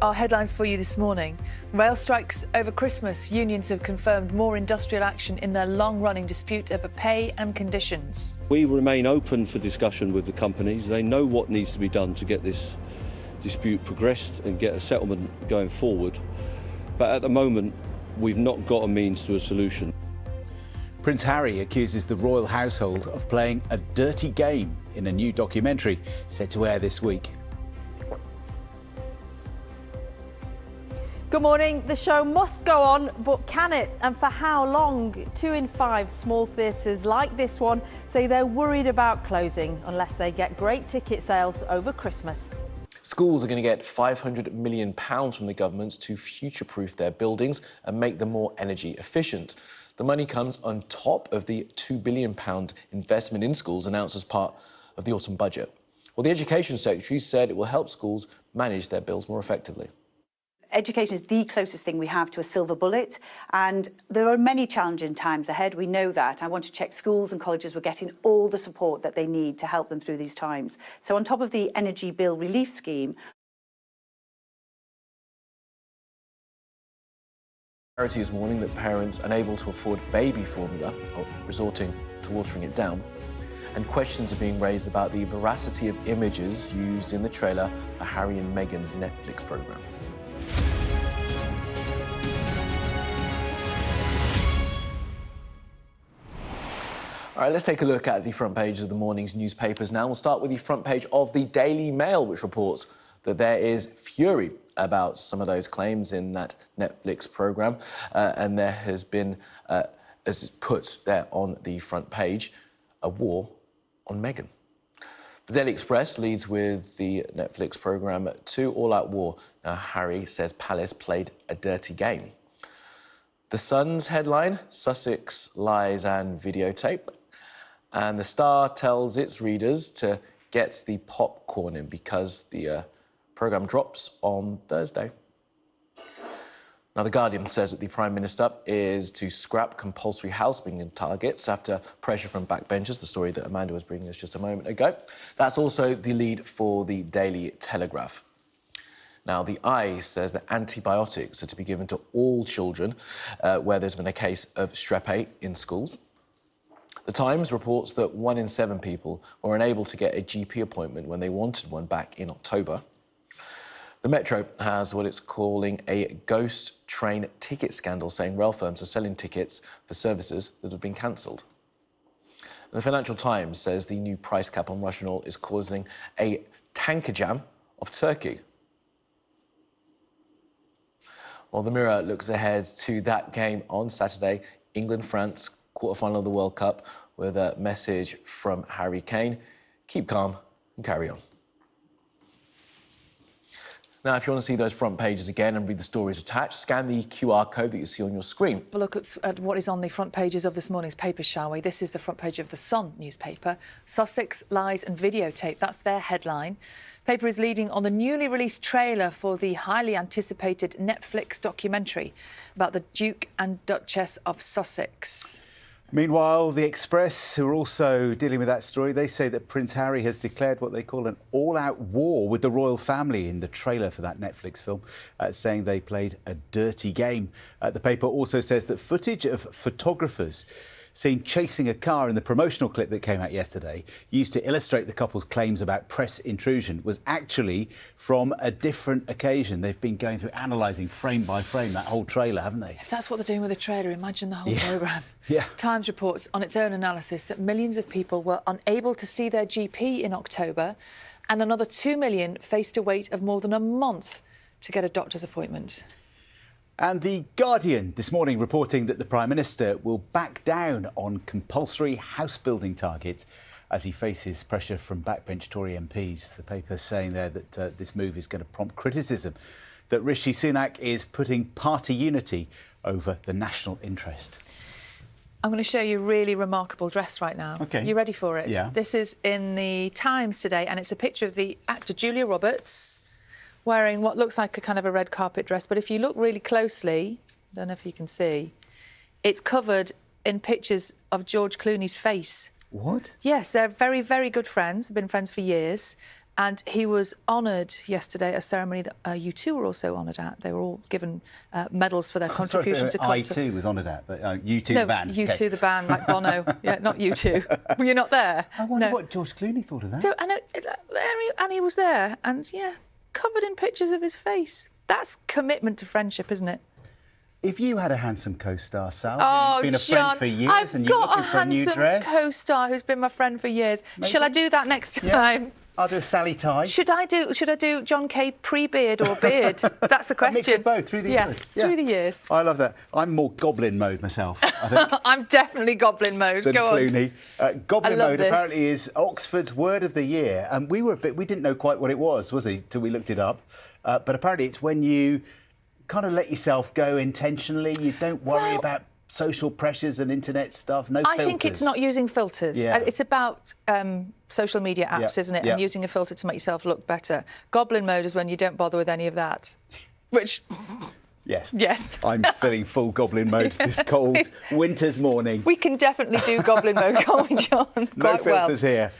Our headlines for you this morning. Rail strikes over Christmas. Unions have confirmed more industrial action in their long-running dispute over pay and conditions. We remain open for discussion with the companies. They know what needs to be done to get this dispute progressed and get a settlement going forward. But at the moment, we've not got a means to a solution. Prince Harry accuses the royal household of playing a dirty game in a new documentary set to air this week. Good morning. The show must go on, but can it? And for how long? 2 in 5 small theatres like this one say they're worried about closing unless they get great ticket sales over Christmas. Schools are going to get £500 million from the government to future-proof their buildings and make them more energy efficient. The money comes on top of the £2 billion investment in schools announced as part of the autumn budget. Well, the Education Secretary said it will help schools manage their bills more effectively. Education is the closest thing we have to a silver bullet, and there are many challenging times ahead. We know that. I want to check schools and colleges were getting all the support that they need to help them through these times. So on top of the energy bill relief scheme, Charity is warning that parents unable to afford baby formula are resorting to watering it down, and questions are being raised about the veracity of images used in the trailer for Harry and Meghan's Netflix programme. All right, let's take a look at the front pages of the morning's newspapers now. We'll start with the front page of the Daily Mail, which reports that there is fury about some of those claims in that Netflix programme. And there has been, as it's put there on the front page, a war on Meghan. The Daily Express leads with the Netflix programme to all-out war. Now, Harry says Palace played a dirty game. The Sun's headline, Sussex lies and videotape. And the Star tells its readers to get the popcorn in because the programme drops on Thursday. Now, The Guardian says that the Prime Minister is to scrap compulsory house-building targets after pressure from backbenchers, the story that Amanda was bringing us just a moment ago. That's also the lead for the Daily Telegraph. Now, The Eye says that antibiotics are to be given to all children where there's been a case of strep A in schools. The Times reports that 1 in 7 people were unable to get a GP appointment when they wanted one back in October. The Metro has what it's calling a ghost train ticket scandal, saying rail firms are selling tickets for services that have been cancelled. The Financial Times says the new price cap on Russian oil is causing a tanker jam of Turkey. Well, the Mirror looks ahead to that game on Saturday, England-France, quarter-final of the World Cup, with a message from Harry Kane: keep calm and carry on. Now, if you want to see those front pages again and read the stories attached, scan the QR code that you see on your screen. Have a look at what is on the front pages of this morning's papers, shall we? This is the front page of the Sun newspaper. Sussex lies and videotape. That's their headline. The paper is leading on the newly released trailer for the highly anticipated Netflix documentary about the Duke and Duchess of Sussex. Meanwhile, the Express, who are also dealing with that story, they say that Prince Harry has declared what they call an all-out war with the royal family in the trailer for that Netflix film, saying they played a dirty game. The paper also says that footage of photographers seen chasing a car in the promotional clip that came out yesterday, used to illustrate the couple's claims about press intrusion, was actually from a different occasion. They've been going through, analysing frame by frame that whole trailer, haven't they? If that's what they're doing with the trailer, imagine the whole programme. Yeah. Times reports on its own analysis that millions of people were unable to see their GP in October, and another 2 million faced a wait of more than a month to get a doctor's appointment. And The Guardian this morning reporting that the Prime Minister will back down on compulsory house-building targets as he faces pressure from backbench Tory MPs. The paper saying there that this move is going to prompt criticism that Rishi Sunak is putting party unity over the national interest. I'm going to show you a really remarkable dress right now. OK. You ready for it? Yeah. This is in the Times today, and it's a picture of the actor Julia Roberts wearing what looks like a kind of a red carpet dress. But if you look really closely, I don't know if you can see, it's covered in pictures of George Clooney's face. What? Yes, they're very, very good friends. They've been friends for years. And he was honoured yesterday at a ceremony that U2 were also honoured at. They were all given medals for their contribution to concert. I2 was honoured at, but U2 no, the band. U2 Okay. the band, like Bono. Yeah, not U2. Were you not there? I wonder No. what George Clooney thought of that. So, and he was there, and yeah, covered in pictures of his face. That's commitment to friendship, isn't it? If you had a handsome co-star, Sal, Oh, who's been a John, friend for years, I've and you're got looking a for a new handsome dress, co-star who's been my friend for years. Shall I do that next time? I'll do a Sally tie. Should I do John Kay pre-beard or beard? That's the question. A mix of both through the years. Yes, through the years. I love that. I'm more goblin mode myself, I think. I'm definitely goblin mode. Than Go Clooney. Goblin I love mode this. apparently is Oxford's word of the year, and we didn't know quite what it was he? Till we looked it up. But apparently it's when you kind of let yourself go intentionally. You don't worry about social pressures and internet stuff. No filters. I think it's not using filters. Yeah. It's about social media apps, isn't it? Yeah. And using a filter to make yourself look better. Goblin mode is when you don't bother with any of that. Which, Yes. yes. I'm feeling full goblin mode this cold winter's morning. We can definitely do goblin mode, can't we, John? No Quite well. filters here.